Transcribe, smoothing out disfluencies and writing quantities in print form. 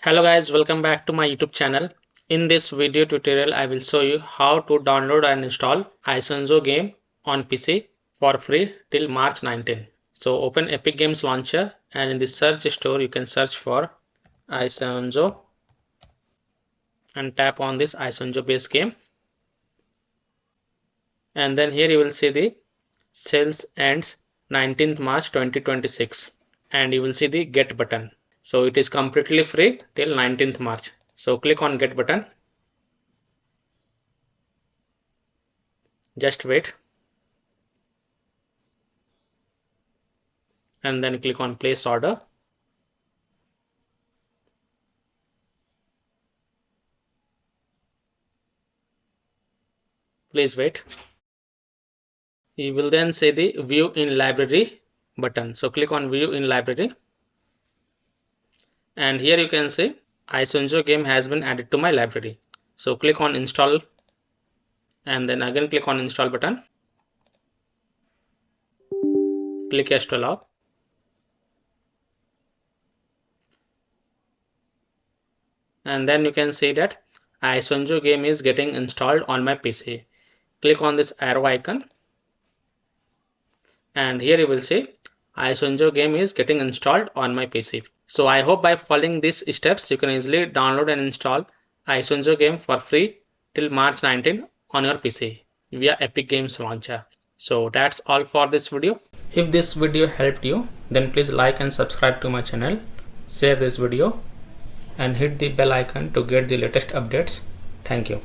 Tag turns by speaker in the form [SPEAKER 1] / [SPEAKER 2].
[SPEAKER 1] Hello guys, welcome back to my YouTube channel. In this video tutorial, I will show you how to download and install Isonzo game on PC for free till March 19. So open Epic Games Launcher and in the search store you can search for Isonzo and tap on this Isonzo base game. And then here you will see the sales ends 19th March 2026 and you will see the get button. So it is completely free till 19th March. So click on get button. Just wait. And then click on place order. Please wait. You will then see the view in library button. So click on view in library. And here you can see Isonzo game has been added to my library. So click on install and then again click on install button. Click yes to allow. And then you can see that Isonzo game is getting installed on my PC. Click on this arrow icon and here you will see Isonzo game is getting installed on my PC. So I hope by following these steps you can easily download and install Isonzo game for free till March 19 on your PC via Epic Games Launcher. So that's all for this video. If this video helped you, then please like and subscribe to my channel, share this video and hit the bell icon to get the latest updates. Thank you.